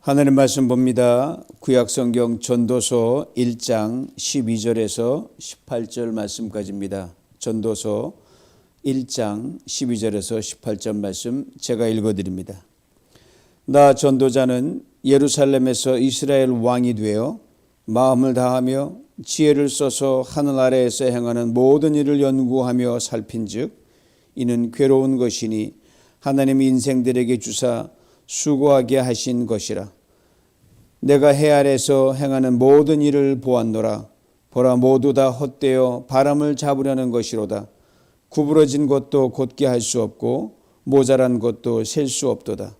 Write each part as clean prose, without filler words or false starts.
하나님 말씀 봅니다. 구약성경 전도서 1장 12절에서 18절 말씀까지입니다. 전도서 1장 12절에서 18절 말씀 제가 읽어드립니다. 나 전도자는 예루살렘에서 이스라엘 왕이 되어 마음을 다하며 지혜를 써서 하늘 아래에서 행하는 모든 일을 연구하며 살핀즉 이는 괴로운 것이니 하나님이 인생들에게 주사 수고하게 하신 것이라. 내가 해 아래에서 행하는 모든 일을 보았노라. 보라, 모두 다 헛되어 바람을 잡으려는 것이로다. 구부러진 것도 곧게 할 수 없고 모자란 것도 셀 수 없도다.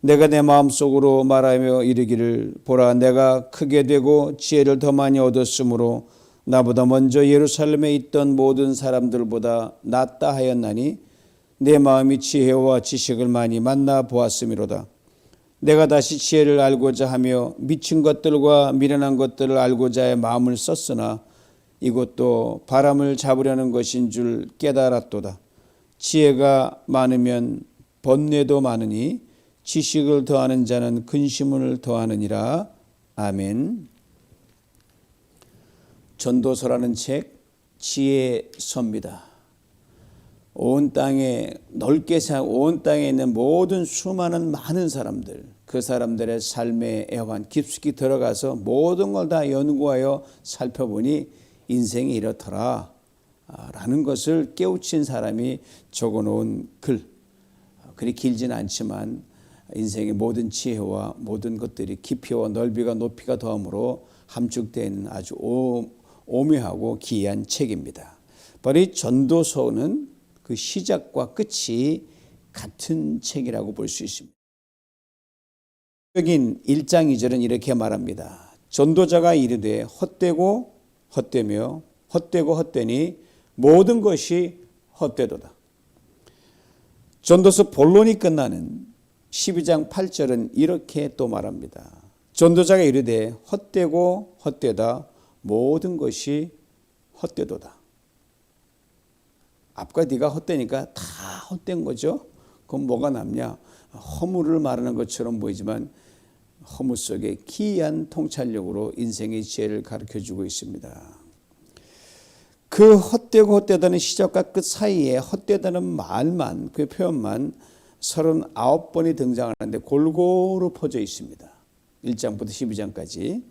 내가 내 마음속으로 말하며 이르기를 보라, 내가 크게 되고 지혜를 더 많이 얻었으므로 나보다 먼저 예루살렘에 있던 모든 사람들보다 낫다 하였나니 내 마음이 지혜와 지식을 많이 만나 보았음이로다. 내가 다시 지혜를 알고자 하며 미친 것들과 미련한 것들을 알고자 해 마음을 썼으나 이것도 바람을 잡으려는 것인 줄 깨달았도다. 지혜가 많으면 번뇌도 많으니 지식을 더하는 자는 근심을 더하느니라. 아멘. 전도서라는 책 지혜서입니다. 온 땅에 넓게 온 땅에 있는 모든 수많은 많은 사람들, 그 사람들의 삶의 애환 깊숙이 들어가서 모든 걸 다 연구하여 살펴보니 인생이 이렇더라 라는 것을 깨우친 사람이 적어놓은 글. 글이 길지는 않지만 인생의 모든 지혜와 모든 것들이 깊이와 넓이가 높이가 더함으로 함축되어 있는 아주 오묘하고 기이한 책입니다. 바로 이 전도서는 그 시작과 끝이 같은 책이라고 볼 수 있습니다. 여긴 1장 2절은 이렇게 말합니다. 전도자가 이르되 헛되고 헛되며 헛되고 헛되니 모든 것이 헛되도다. 전도서 본론이 끝나는 12장 8절은 이렇게 또 말합니다. 전도자가 이르되 헛되고 헛되다 모든 것이 헛되도다. 앞과 뒤가 헛되니까 다 헛된 거죠. 그럼 뭐가 남냐? 허물을 말하는 것처럼 보이지만 허물 속에 기이한 통찰력으로 인생의 지혜를 가르쳐주고 있습니다. 그 헛되고 헛되다는 시작과 끝 사이에 헛되다는 말만, 그 표현만 39번이 등장하는데 골고루 퍼져 있습니다. 1장부터 12장까지.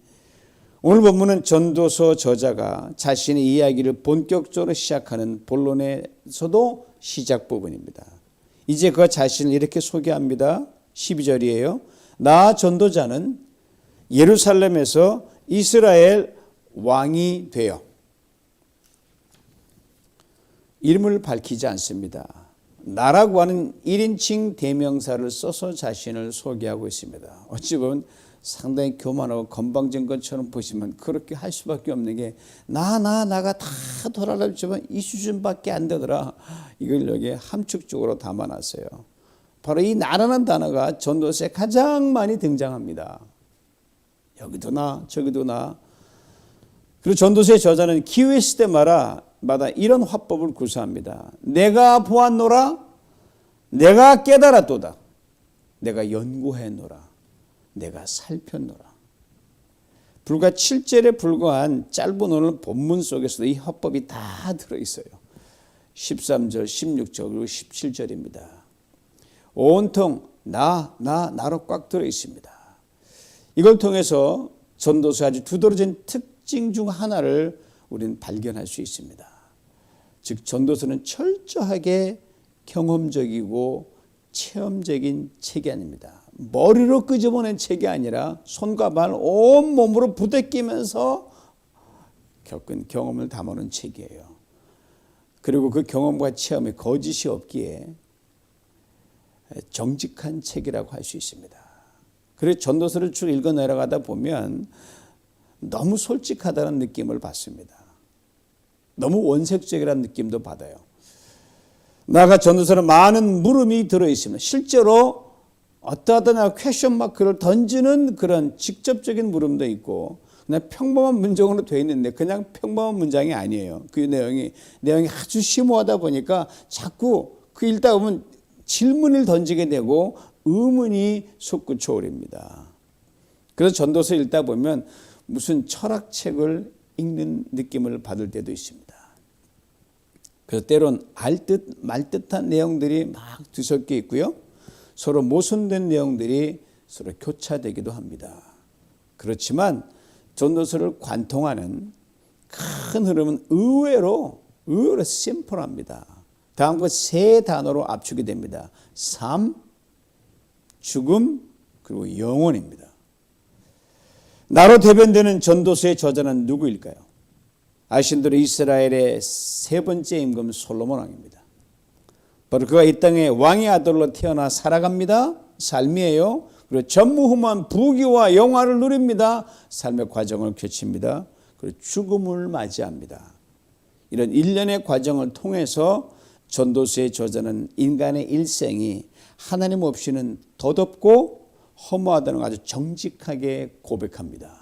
오늘 본문은 전도서 저자가 자신의 이야기를 본격적으로 시작하는 본론에서도 시작 부분입니다. 이제 그 자신을 이렇게 소개합니다. 12절이에요. 나 전도자는 예루살렘에서 이스라엘 왕이 되어. 이름을 밝히지 않습니다. 나라고 하는 1인칭 대명사를 써서 자신을 소개하고 있습니다. 어찌 보면 상당히 교만하고 건방진 것처럼 보시면 그렇게 할 수밖에 없는 게 나가 다 돌아다녔지만 이 수준밖에 안 되더라. 이걸 여기에 함축적으로 담아놨어요. 바로 이 나라는 단어가 전도서에 가장 많이 등장합니다. 여기도 나 저기도 나. 그리고 전도서의 저자는 기회 있을 때마다 이런 화법을 구사합니다. 내가 보았노라, 내가 깨달았도다, 내가 연구해노라, 내가 살폈노라. 불과 7절에 불과한 짧은 오늘 본문 속에서도 이 화법이 다 들어있어요. 13절, 16절 그리고 17절입니다. 온통 나로 꽉 들어있습니다. 이걸 통해서 전도서의 아주 두드러진 특징 중 하나를 우리는 발견할 수 있습니다. 즉 전도서는 철저하게 경험적이고 체험적인 책이 아닙니다. 머리로 끄집어낸 책이 아니라 손과 발 온몸으로 부대끼면서 겪은 경험을 담아놓은 책이에요. 그리고 그 경험과 체험에 거짓이 없기에 정직한 책이라고 할 수 있습니다. 그래서 전도서를 쭉 읽어 내려가다 보면 너무 솔직하다는 느낌을 받습니다. 너무 원색적이라는 느낌도 받아요. 나아가 전도서는 많은 물음이 들어있습니다. 실제로 어떠하다나 퀘션 마크를 던지는 그런 직접적인 물음도 있고 그냥 평범한 문장으로 되어 있는데 그냥 평범한 문장이 아니에요. 그 내용이 아주 심오하다 보니까 자꾸 그 읽다 보면 질문을 던지게 되고 의문이 솟구쳐 오릅니다. 그래서 전도서 읽다 보면 무슨 철학책을 읽는 느낌을 받을 때도 있습니다. 그래서 때론 알듯 말듯한 내용들이 막 뒤섞여 있고요. 서로 모순된 내용들이 서로 교차되기도 합니다. 그렇지만 전도서를 관통하는 큰 흐름은 의외로 심플합니다. 다음과 세 단어로 압축이 됩니다. 삶, 죽음, 그리고 영원입니다. 나로 대변되는 전도서의 저자는 누구일까요? 아신 대로 이스라엘의 세 번째 임금 솔로몬 왕입니다. 바로 그가 이 땅에 왕의 아들로 태어나 살아갑니다. 삶이에요. 그리고 전무후무한 부귀와 영화를 누립니다. 삶의 과정을 거칩니다. 그리고 죽음을 맞이합니다. 이런 일련의 과정을 통해서 전도서의 저자는 인간의 일생이 하나님 없이는 덧없고 허무하다는 걸 아주 정직하게 고백합니다.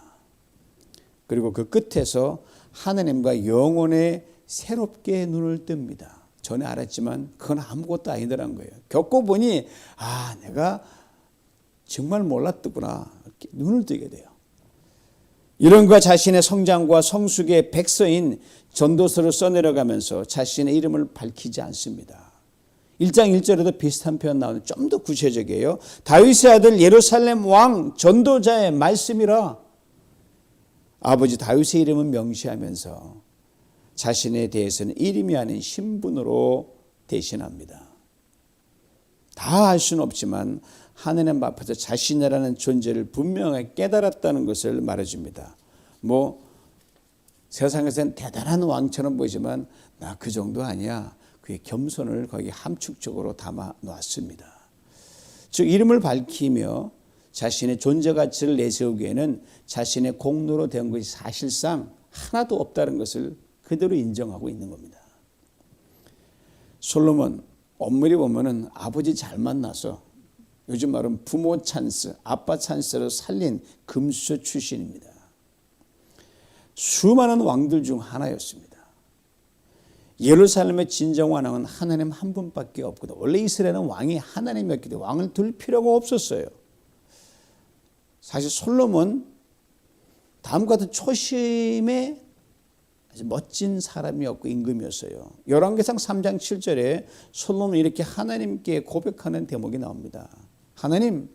그리고 그 끝에서 하나님과 영원에 새롭게 눈을 뜹니다. 전에 알았지만 그건 아무것도 아니더란 거예요. 겪어보니 내가 정말 몰랐더구나. 이렇게 눈을 뜨게 돼요. 이런 그 자신의 성장과 성숙의 백서인 전도서를 써내려가면서 자신의 이름을 밝히지 않습니다. 1장 1절에도 비슷한 표현 나오는 좀 더 구체적이에요. 다윗의 아들 예루살렘 왕 전도자의 말씀이라. 아버지 다윗의 이름은 명시하면서 자신에 대해서는 이름이 아닌 신분으로 대신합니다. 다 알 수는 없지만 하나님 앞에서 자신이라는 존재를 분명하게 깨달았다는 것을 말해줍니다. 세상에서는 대단한 왕처럼 보이지만 나 그 정도 아니야. 그의 겸손을 거기 함축적으로 담아 놓았습니다. 즉 이름을 밝히며 자신의 존재 가치를 내세우기에는 자신의 공로로 된 것이 사실상 하나도 없다는 것을 그대로 인정하고 있는 겁니다. 솔로몬 엄밀히 보면은 아버지 잘 만나서 요즘 말은 부모 찬스, 아빠 찬스로 살린 금수저 출신입니다. 수많은 왕들 중 하나였습니다. 예루살렘의 진정 왕은 하나님 한 분밖에 없거든. 원래 이스라엘은 왕이 하나님이었기 때문에 왕을 둘 필요가 없었어요. 사실 솔로몬 다음과 같은 초심의 아주 멋진 사람이었고 임금이었어요. 열왕기상 3장 7절에 솔로몬이 이렇게 하나님께 고백하는 대목이 나옵니다. 하나님,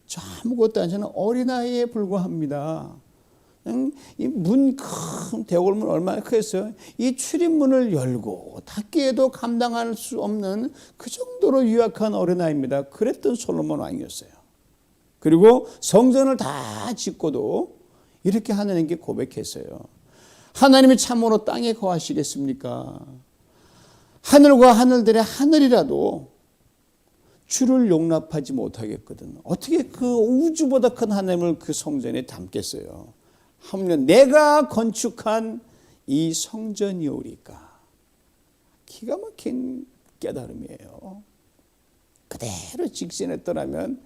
저 아무것도 아니잖아. 어린아이에 불과합니다. 이 문 큰 대궐문 얼마나 크겠어요. 이 출입문을 열고 닫기에도 감당할 수 없는 그 정도로 유약한 어린아이입니다. 그랬던 솔로몬 왕이었어요. 그리고 성전을 다 짓고도 이렇게 하나님께 고백했어요. 하나님이 참으로 땅에 거하시겠습니까? 하늘과 하늘들의 하늘이라도 주를 용납하지 못하겠거든. 어떻게 그 우주보다 큰 하나님을 그 성전에 담겠어요? 하물며 내가 건축한 이 성전이오리까. 기가 막힌 깨달음이에요. 그대로 직신했더라면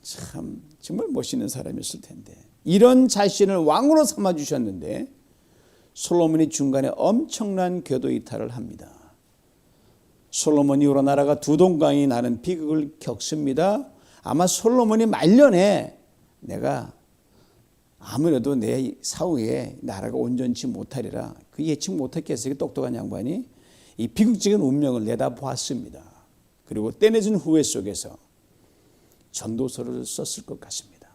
참 정말 멋있는 사람이었을 텐데. 이런 자신을 왕으로 삼아주셨는데 솔로몬이 중간에 엄청난 궤도 이탈을 합니다. 솔로몬 이후로 나라가 두 동강이 나는 비극을 겪습니다. 아마 솔로몬이 말년에 내가 아무래도 내 사후에 나라가 온전치 못하리라 그 예측 못했겠어요. 똑똑한 양반이 이 비극적인 운명을 내다보았습니다. 그리고 떼내준 후회 속에서 전도서를 썼을 것 같습니다.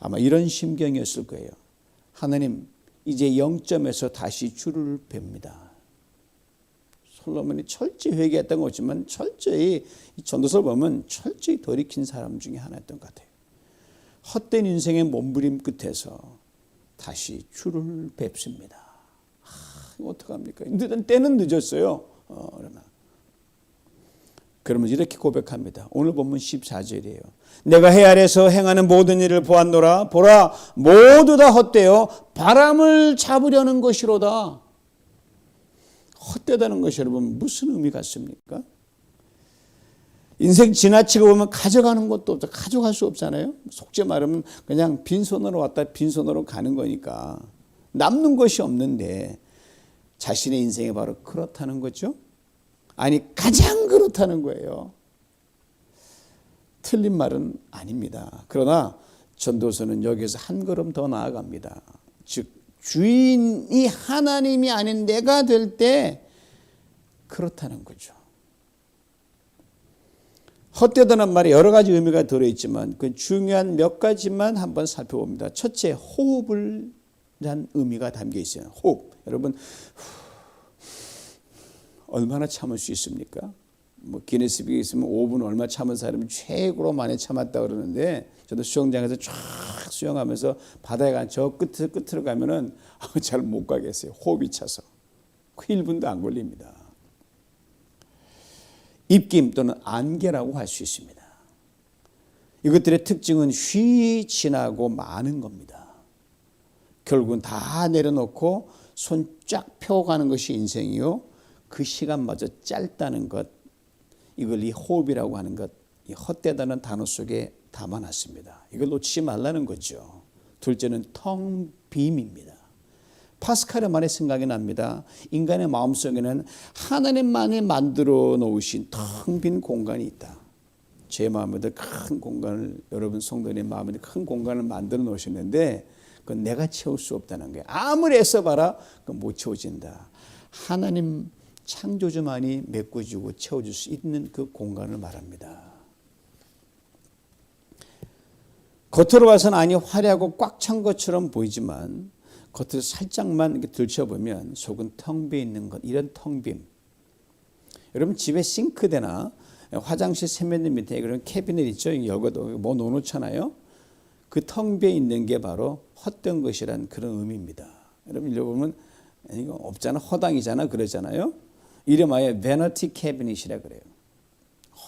아마 이런 심경이었을 거예요. 하나님, 이제 0점에서 다시 줄을 뺍니다. 솔로몬이 철저히 회개했던 거지만 철저히 이 전도서를 보면 철저히 돌이킨 사람 중에 하나였던 것 같아요. 헛된 인생의 몸부림 끝에서 다시 줄을 뵙습니다. 어떡합니까? 때는 늦었어요. 그러면 이렇게 고백합니다. 오늘 본문 14절이에요. 내가 해 아래서 행하는 모든 일을 보았노라. 보라, 모두 다 헛되어 바람을 잡으려는 것이로다. 헛되다는 것이 여러분 무슨 의미 같습니까? 인생 지나치고 보면 가져가는 것도 없죠. 가져갈 수 없잖아요. 속죄 말하면 그냥 빈손으로 왔다 빈손으로 가는 거니까 남는 것이 없는데 자신의 인생이 바로 그렇다는 거죠. 아니 가장 그렇다는 거예요. 틀린 말은 아닙니다. 그러나 전도서는 여기서 한 걸음 더 나아갑니다. 즉 주인이 하나님이 아닌 내가 될 때 그렇다는 거죠. 헛되다는 말에 여러 가지 의미가 들어있지만 그 중요한 몇 가지만 한번 살펴봅니다. 첫째, 호흡을 한 의미가 담겨 있어요. 호흡. 여러분 얼마나 참을 수 있습니까? 뭐 기네스북에 있으면 5분 얼마 참은 사람이 최고로 많이 참았다 그러는데 저도 수영장에서 쫙 수영하면서 바다에 간 저 끝으로 가면은 잘 못 가겠어요. 호흡이 차서 1분도 안 걸립니다. 입김 또는 안개라고 할 수 있습니다. 이것들의 특징은 지나고 많은 겁니다. 결국은 다 내려놓고 손 쫙 펴가는 것이 인생이요. 그 시간마저 짧다는 것, 이걸 이 호흡이라고 하는 것, 이 헛되다는 단어 속에 담아놨습니다. 이걸 놓치지 말라는 거죠. 둘째는 텅 빔입니다. 파스칼의 말이 생각이 납니다. 인간의 마음속에는 하나님만이 만들어 놓으신 텅 빈 공간이 있다. 제 마음에도 큰 공간을, 여러분 성도님 마음에도 큰 공간을 만들어 놓으셨는데 그건 내가 채울 수 없다는 거예요. 아무리 애써봐라 그건 못 채워진다. 하나님 창조주만이 메꿔주고 채워줄 수 있는 그 공간을 말합니다. 겉으로 봐서는 아니 화려하고 꽉 찬 것처럼 보이지만 겉을 살짝만 이렇게 들춰보면 속은 텅 비어 있는 것, 이런 텅빔. 여러분 집에 싱크대나 화장실 세면대 밑에 그런 캐비넷 있죠? 여기도 뭐 놓놓잖아요. 그 텅 비어 있는 게 바로 헛된 것이란 그런 의미입니다. 여러분 읽어보면 이거 없잖아, 허당이잖아 그러잖아요. 이름하여 베너티 캐비닛이라 그래요.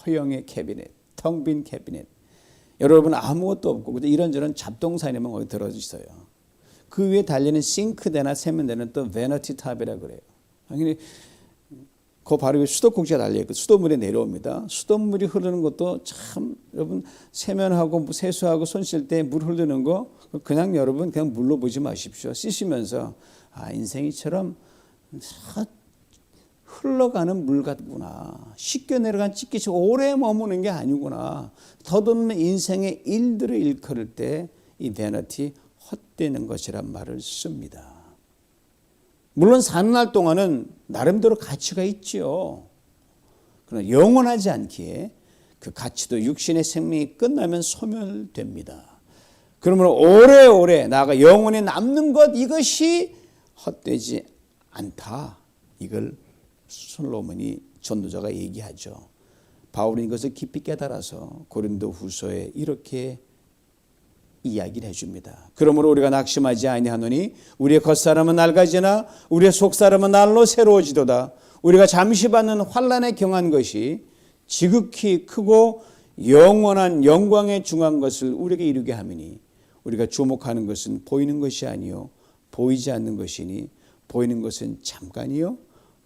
허영의 캐비넷, 텅 빈 캐비넷. 여러분 아무것도 없고 이런저런 잡동사니만 거기 들어져 있어요. 그 위에 달리는 싱크대나 세면대는 또 베너티 탑이라 그래요. 당연히 그 바로 위에 수도꼭지가 달려있고 수돗물이 내려옵니다. 수돗물이 흐르는 것도 참 여러분 세면하고 세수하고 손 씻을 때 물 흐르는 거 그냥 여러분 그냥 물로 보지 마십시오. 씻으면서 인생이처럼 흘러가는 물 같구나. 쉽게 내려간 찢기지 오래 머무는 게 아니구나. 더듬는 인생의 일들을 일컬을 때 이 베너티 헛되는 것이란 말을 씁니다. 물론 사는 날 동안은 나름대로 가치가 있죠. 그러나 영원하지 않기에 그 가치도 육신의 생명이 끝나면 소멸됩니다. 그러므로 오래오래 나아가 영원히 남는 것, 이것이 헛되지 않다. 이걸 솔로몬이 전도자가 얘기하죠. 바울은 이것을 깊이 깨달아서 고린도 후서에 이렇게 이야기를 해줍니다. 그러므로 우리가 낙심하지 아니하노니 우리의 겉사람은 낡아지나 우리의 속사람은 날로 새로워지도다. 우리가 잠시 받는 환난에 경한 것이 지극히 크고 영원한 영광에 중한 것을 우리에게 이루게 함이니 우리가 주목하는 것은 보이는 것이 아니요 보이지 않는 것이니 보이는 것은 잠깐이요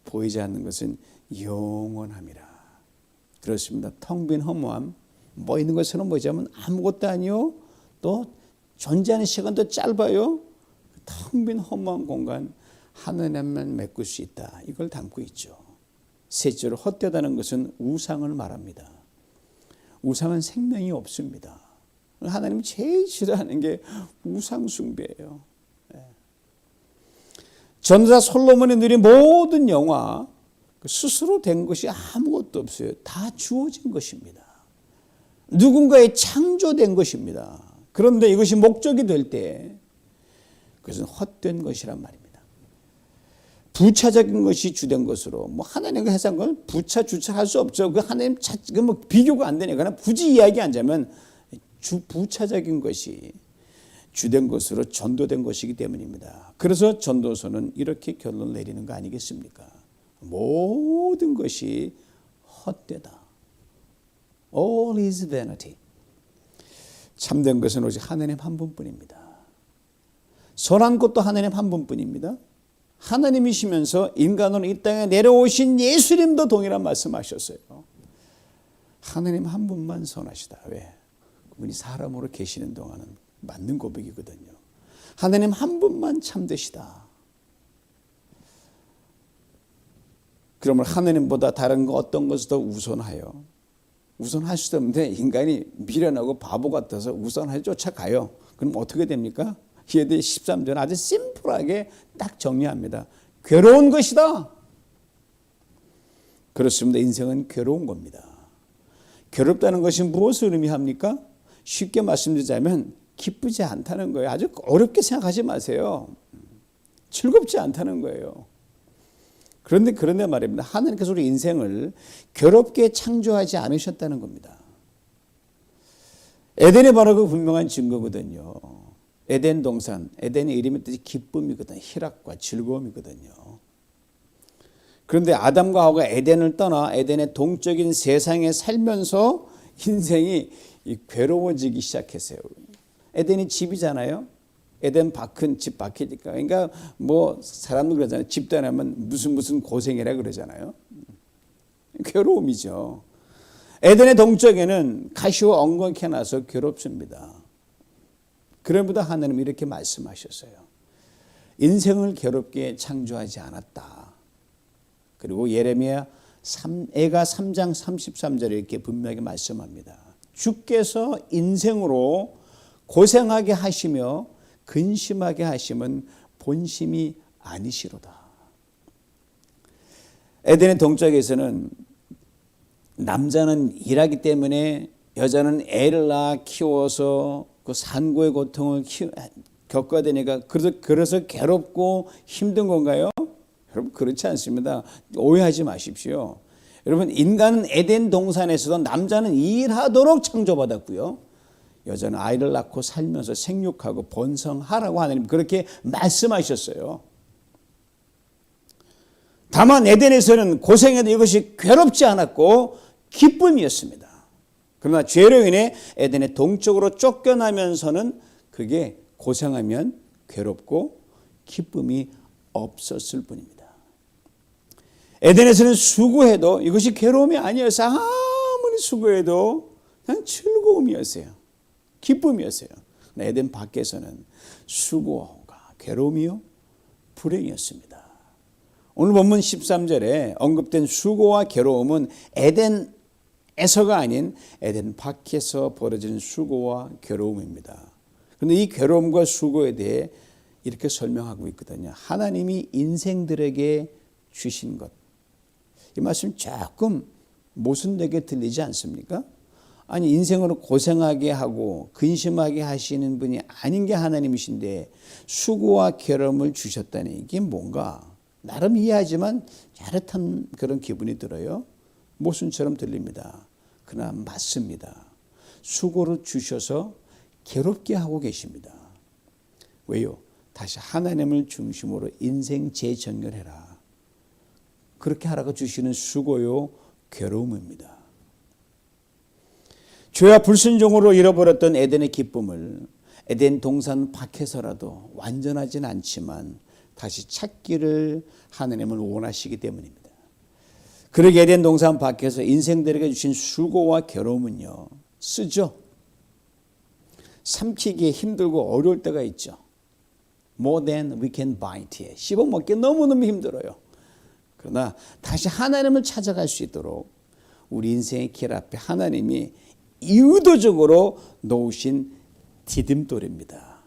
보이지 않는 것은 영원함이라. 그렇습니다. 텅 빈 허무함, 뭐 있는 것처럼 보자면 아무것도 아니요 또 존재하는 시간도 짧아요. 텅 빈 허무한 공간, 하나님만 메꿀 수 있다. 이걸 담고 있죠. 셋째로 헛되다는 것은 우상을 말합니다. 우상은 생명이 없습니다. 하나님이 제일 싫어하는 게 우상 숭배예요. 전도자 솔로몬이 누린 모든 영화 스스로 된 것이 아무것도 없어요. 다 주어진 것입니다. 누군가의 창조된 것입니다. 그런데 이것이 목적이 될 때 그것은 헛된 것이란 말입니다. 부차적인 것이 주된 것으로 뭐 하나님과 해석한 걸 부차 주차할 수 없죠. 그 하나님 뭐 비교가 안 되니까 그냥 굳이 이야기하자면 부차적인 것이 주된 것으로 전도된 것이기 때문입니다. 그래서 전도서는 이렇게 결론을 내리는 거 아니겠습니까? 모든 것이 헛되다. All is vanity. 참된 것은 오직 하나님 한 분뿐입니다. 선한 것도 하나님 한 분뿐입니다. 하나님이시면서 인간으로 이 땅에 내려오신 예수님도 동일한 말씀하셨어요. 하나님 한 분만 선하시다. 왜? 그분이 사람으로 계시는 동안은 맞는 고백이거든요. 하나님 한 분만 참되시다. 그러면 하나님보다 다른 거 어떤 것을 더 우선하여 우선 할 수도 없는데 인간이 미련하고 바보 같아서 우선을 쫓아가요. 그럼 어떻게 됩니까? 이에 대해 13절은 아주 심플하게 딱 정리합니다. 괴로운 것이다. 그렇습니다. 인생은 괴로운 겁니다. 괴롭다는 것이 무엇을 의미합니까? 쉽게 말씀드리자면 기쁘지 않다는 거예요. 아주 어렵게 생각하지 마세요. 즐겁지 않다는 거예요. 그런데 말입니다. 하나님께서 우리 인생을 괴롭게 창조하지 않으셨다는 겁니다. 에덴이 바로 그 분명한 증거거든요. 에덴 동산, 에덴의 이름의 뜻이 기쁨이거든요. 희락과 즐거움이거든요. 그런데 아담과 하와가 에덴을 떠나 에덴의 동적인 세상에 살면서 인생이 괴로워지기 시작했어요. 에덴이 집이잖아요. 에덴 밖은 집 밖이니까. 그러니까 뭐 사람도 그러잖아요. 집 떠나면 무슨 고생이라 그러잖아요. 괴로움이죠. 에덴의 동쪽에는 가시와 엉겅퀴 나서 괴롭습니다. 그러므로 하나님이 이렇게 말씀하셨어요. 인생을 괴롭게 창조하지 않았다. 그리고 예레미야 애가 3장 33절에 이렇게 분명히 말씀합니다. 주께서 인생으로 고생하게 하시며 근심하게 하심은 본심이 아니시로다. 에덴의 동쪽에서는 남자는 일하기 때문에 여자는 애를 낳아 키워서 그 산고의 고통을 겪어야 되니까 그래서 괴롭고 힘든 건가요? 여러분 그렇지 않습니다. 오해하지 마십시오. 여러분 인간은 에덴 동산에서도 남자는 일하도록 창조받았고요. 여자는 아이를 낳고 살면서 생육하고 번성하라고 하나님 그렇게 말씀하셨어요. 다만 에덴에서는 고생해도 이것이 괴롭지 않았고 기쁨이었습니다. 그러나 죄로 인해 에덴의 동쪽으로 쫓겨나면서는 그게 고생하면 괴롭고 기쁨이 없었을 뿐입니다. 에덴에서는 수고해도 이것이 괴로움이 아니었어요. 아무리 수고해도 그냥 즐거움이었어요. 기쁨이었어요. 에덴 밖에서는 수고가 괴로움이요 불행이었습니다. 오늘 본문 13절에 언급된 수고와 괴로움은 에덴에서가 아닌 에덴 밖에서 벌어지는 수고와 괴로움입니다. 그런데 이 괴로움과 수고에 대해 이렇게 설명하고 있거든요. 하나님이 인생들에게 주신 것. 이 말씀 조금 모순되게 들리지 않습니까? 아니 인생으로 고생하게 하고 근심하게 하시는 분이 아닌 게 하나님이신데 수고와 괴로움을 주셨다니 이게 뭔가 나름 이해하지만 야릇한 그런 기분이 들어요. 모순처럼 들립니다. 그러나 맞습니다. 수고를 주셔서 괴롭게 하고 계십니다. 왜요? 다시 하나님을 중심으로 인생 재정렬해라. 그렇게 하라고 주시는 수고요 괴로움입니다. 죄와 불순종으로 잃어버렸던 에덴의 기쁨을 에덴 동산 밖에서라도 완전하진 않지만 다시 찾기를 하나님은 원하시기 때문입니다. 그러게 에덴 동산 밖에서 인생들에게 주신 수고와 괴로움은요 쓰죠. 삼키기에 힘들고 어려울 때가 있죠. More than we can bite. 씹어먹기 너무너무 힘들어요. 그러나 다시 하나님을 찾아갈 수 있도록 우리 인생의 길 앞에 하나님이 의도적으로 놓으신 디딤돌입니다.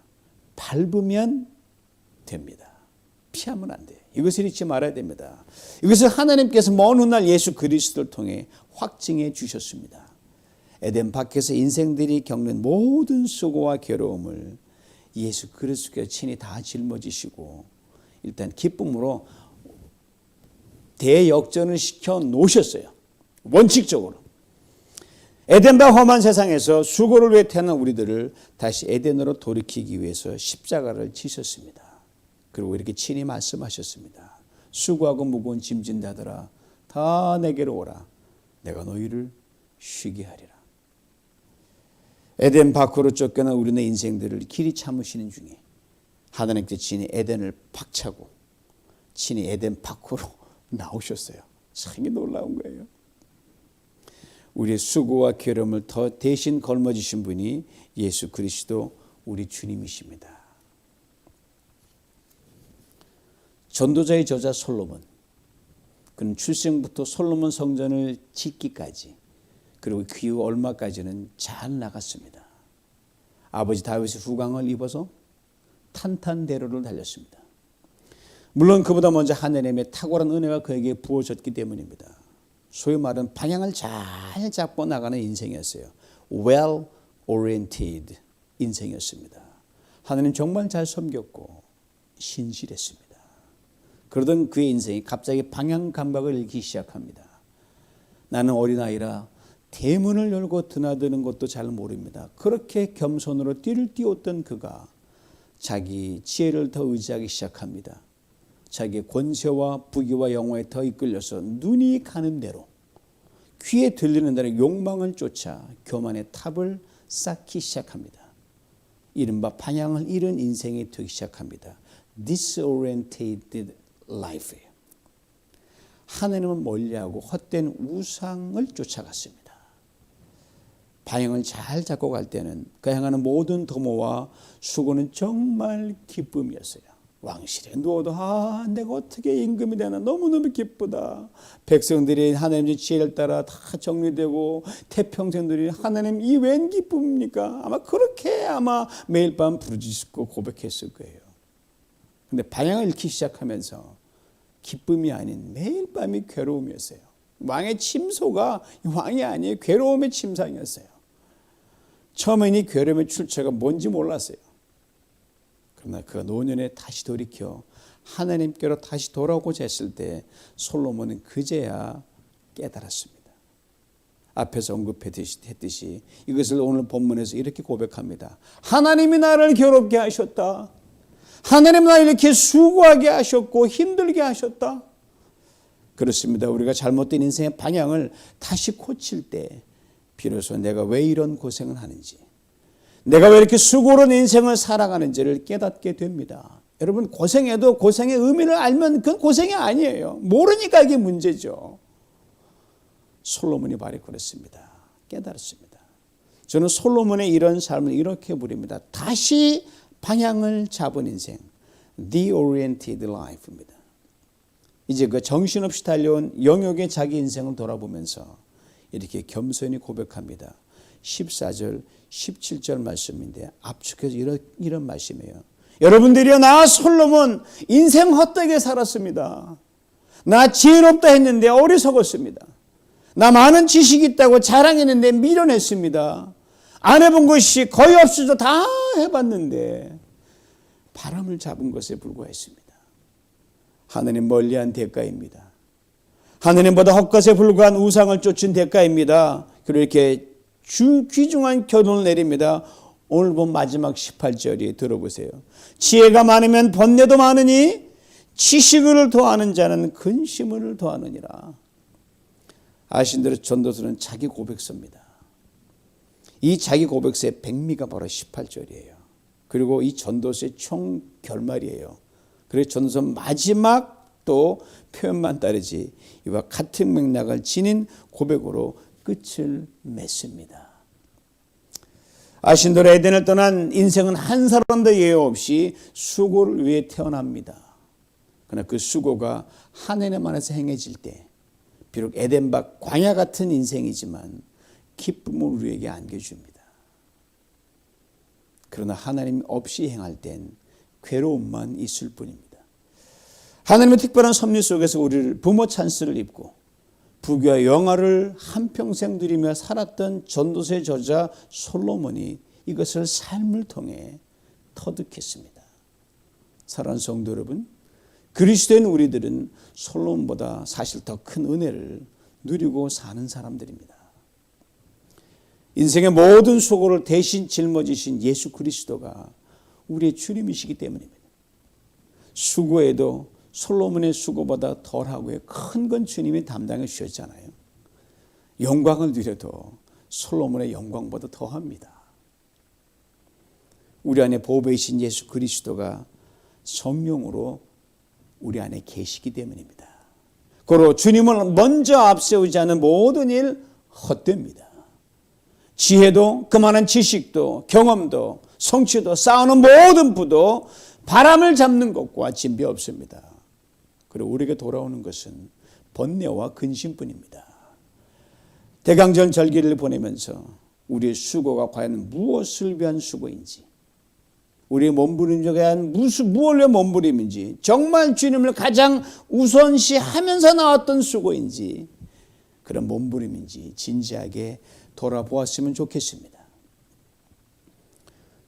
밟으면 됩니다. 피하면 안 돼요. 이것을 잊지 말아야 됩니다. 이것을 하나님께서 먼 훗날 예수 그리스도를 통해 확증해 주셨습니다. 에덴 밖에서 인생들이 겪는 모든 수고와 괴로움을 예수 그리스도께서 친히 다 짊어지시고 일단 기쁨으로 대역전을 시켜 놓으셨어요. 원칙적으로. 에덴과 험한 세상에서 수고를 위해 태어난 우리들을 다시 에덴으로 돌이키기 위해서 십자가를 지셨습니다. 그리고 이렇게 친히 말씀하셨습니다. 수고하고 무거운 짐진 자들아 다 내게로 오라. 내가 너희를 쉬게 하리라. 에덴 밖으로 쫓겨난 우리네 인생들을 길이 참으시는 중에 하나님께서 친히 에덴을 박차고 친히 에덴 밖으로 나오셨어요. 참 놀라운 거예요. 우리의 수고와 괴로움을 더 대신 걸머지신 분이 예수 그리스도 우리 주님이십니다. 전도자의 저자 솔로몬, 그는 출생부터 솔로몬 성전을 짓기까지 그리고 그 이후 얼마까지는 잘 나갔습니다. 아버지 다윗의 후광을 입어서 탄탄대로를 달렸습니다. 물론 그보다 먼저 하나님의 탁월한 은혜가 그에게 부어졌기 때문입니다. 소위 말하는 방향을 잘 잡고 나가는 인생이었어요. Well oriented 인생이었습니다. 하나님 정말 잘 섬겼고 신실했습니다. 그러던 그의 인생이 갑자기 방향 감각을 잃기 시작합니다. 나는 어린아이라 대문을 열고 드나드는 것도 잘 모릅니다. 그렇게 겸손으로 띠를 띄웠던 그가 자기 지혜를 더 의지하기 시작합니다. 자기의 권세와 부귀와 영화에 더 이끌려서 눈이 가는 대로 귀에 들리는 대로 욕망을 쫓아 교만의 탑을 쌓기 시작합니다. 이른바 방향을 잃은 인생이 되기 시작합니다. Disoriented life예요. 하나님을 멀리하고 헛된 우상을 쫓아갔습니다. 방향을 잘 잡고 갈 때는 그 향하는 모든 도모와 수고는 정말 기쁨이었어요. 왕실에 누워도 내가 어떻게 임금이 되나 너무너무 기쁘다. 백성들이 하나님의 지혜를 따라 다 정리되고 태평생들이 하나님 이 웬 기쁨입니까? 아마 그렇게 매일 밤 부르짖고 고백했을 거예요. 근데 방향을 잃기 시작하면서 기쁨이 아닌 매일 밤이 괴로움이었어요. 왕의 침소가 왕이 아니에요. 괴로움의 침상이었어요. 처음엔 이 괴로움의 출처가 뭔지 몰랐어요. 그러나 그가 노년에 다시 돌이켜 하나님께로 다시 돌아오고자 했을 때 솔로몬은 그제야 깨달았습니다. 앞에서 언급했듯이 이것을 오늘 본문에서 이렇게 고백합니다. 하나님이 나를 괴롭게 하셨다. 하나님 나를 이렇게 수고하게 하셨고 힘들게 하셨다. 그렇습니다. 우리가 잘못된 인생의 방향을 다시 고칠 때 비로소 내가 왜 이런 고생을 하는지, 내가 왜 이렇게 수고로운 인생을 살아가는지를 깨닫게 됩니다. 여러분 고생해도 고생의 의미를 알면 그건 고생이 아니에요. 모르니까 이게 문제죠. 솔로몬이 바로 그랬습니다. 깨달았습니다. 저는 솔로몬의 이런 삶을 이렇게 부릅니다. 다시 방향을 잡은 인생, The-oriented life입니다. 이제 그 정신없이 달려온 영역의 자기 인생을 돌아보면서 이렇게 겸손히 고백합니다. 14절, 17절 말씀인데 압축해서 이런 말씀이에요. 여러분들이요, 나 솔로몬 인생 헛되게 살았습니다. 나 지혜롭다 했는데 어리석었습니다. 나 많은 지식이 있다고 자랑했는데 미련했습니다. 안 해본 것이 거의 없어서 다 해봤는데 바람을 잡은 것에 불과했습니다. 하나님 멀리한 대가입니다. 하나님보다 헛것에 불과한 우상을 쫓은 대가입니다. 그리고 이렇게 귀중한 결론을 내립니다. 오늘 본 마지막 18절이 들어보세요. 지혜가 많으면 번뇌도 많으니 지식을 더하는 자는 근심을 더하느니라. 아신 대로 전도서는 자기 고백서입니다. 이 자기 고백서의 백미가 바로 18절이에요. 그리고 이 전도서의 총 결말이에요. 그래서 전도서 마지막 또 표현만 따르지 이와 같은 맥락을 지닌 고백으로 끝을 맺습니다. 아신 대로 에덴을 떠난 인생은 한 사람도 예외 없이 수고를 위해 태어납니다. 그러나 그 수고가 하나님 안에서 행해질 때 비록 에덴 밖 광야 같은 인생이지만 기쁨을 우리에게 안겨줍니다. 그러나 하나님 없이 행할 땐 괴로움만 있을 뿐입니다. 하나님의 특별한 섭리 속에서 우리를 부모 찬스를 입고 부귀와 영화를 한평생 누리며 살았던 전도서의 저자 솔로몬이 이것을 삶을 통해 터득했습니다. 사랑하는 성도 여러분, 그리스도인 우리들은 솔로몬보다 사실 더 큰 은혜를 누리고 사는 사람들입니다. 인생의 모든 수고를 대신 짊어지신 예수 그리스도가 우리의 주님이시기 때문입니다. 수고에도 솔로몬의 수고보다 덜하고요. 큰 건 주님이 담당해 주셨잖아요. 영광을 누려도 솔로몬의 영광보다 더합니다. 우리 안에 보배이신 예수 그리스도가 성령으로 우리 안에 계시기 때문입니다. 고로 주님을 먼저 앞세우지 않은 모든 일 헛됩니다. 지혜도 그만한 지식도 경험도 성취도 쌓아놓은 모든 부도 바람을 잡는 것과 진비 없습니다. 그리고 우리에게 돌아오는 것은 번뇌와 근심뿐입니다. 대강절 절기를 보내면서 우리의 수고가 과연 무엇을 위한 수고인지, 우리의 몸부림에 대한 무엇을 위한 몸부림인지, 정말 주님을 가장 우선시하면서 나왔던 수고인지, 그런 몸부림인지 진지하게 돌아보았으면 좋겠습니다.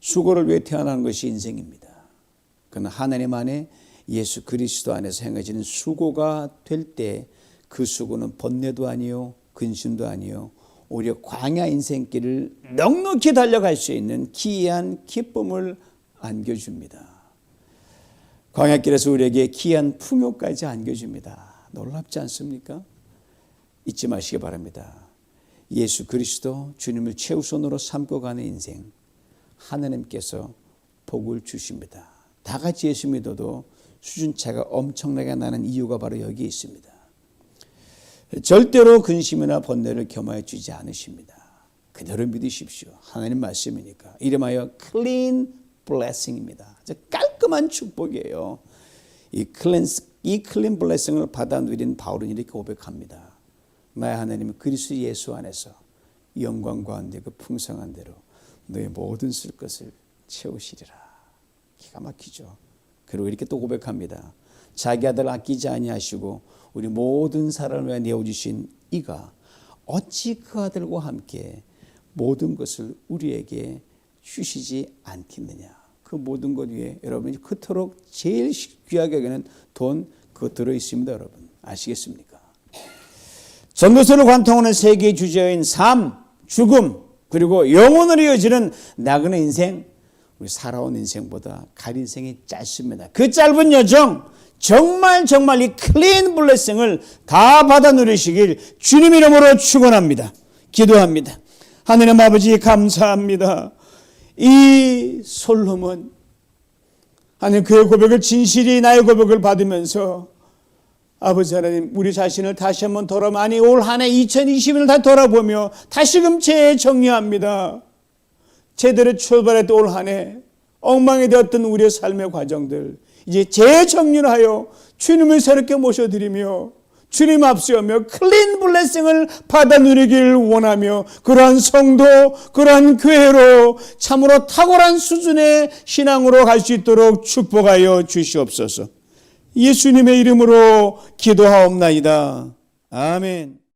수고를 위해 태어난 것이 인생입니다. 그러나 하나님 안에 예수 그리스도 안에서 행해지는 수고가 될 때 그 수고는 번뇌도 아니요 근심도 아니요 오히려 광야 인생길을 넉넉히 달려갈 수 있는 기이한 기쁨을 안겨줍니다. 광야길에서 우리에게 기이한 풍요까지 안겨줍니다. 놀랍지 않습니까? 잊지 마시기 바랍니다. 예수 그리스도 주님을 최우선으로 삼고 가는 인생, 하나님께서 복을 주십니다. 다 같이 예수 믿어도 수준차가 엄청나게 나는 이유가 바로 여기에 있습니다. 절대로 근심이나 번뇌를 겸하여 주지 않으십니다. 그대로 믿으십시오. 하나님 말씀이니까. 이름하여 clean blessing입니다. 깔끔한 축복이에요. 이 clean blessing을 받아 누린 바울은 이렇게 고백합니다. 나의 하나님은 그리스도 예수 안에서 영광과 안대 그 풍성한 대로 너의 모든 쓸 것을 채우시리라. 기가 막히죠. 그리고 이렇게 또 고백합니다. 자기 아들 아끼지 아니하시고 우리 모든 사람을 위해 내어주신 이가 어찌 그 아들과 함께 모든 것을 우리에게 주시지 않겠느냐. 그 모든 것 위에 여러분이 그토록 제일 귀하게 여기는 돈 그거 들어있습니다. 여러분 아시겠습니까? 전도서를 관통하는 세 개의 주제인 삶, 죽음 그리고 영원으로 이어지는 나그네 인생, 우리 살아온 인생보다 갈 인생이 짧습니다. 그 짧은 여정 정말 이 클린 블레싱을 다 받아 누리시길 주님 이름으로 축원합니다. 기도합니다. 하느님 아버지 감사합니다. 이 솔로몬 하나님 그의 고백을 진실히 나의 고백을 받으면서 아버지 하나님 우리 자신을 다시 한번 아니 올 한 해 2020년을 다 돌아보며 다시금 재정리합니다. 제대로 출발했던 올 한 해 엉망이 되었던 우리의 삶의 과정들 이제 재정리를 하여 주님을 새롭게 모셔드리며 주님 앞세우며 클린 블레싱을 받아 누리길 원하며 그러한 성도 그러한 교회로 참으로 탁월한 수준의 신앙으로 갈 수 있도록 축복하여 주시옵소서. 예수님의 이름으로 기도하옵나이다. 아멘.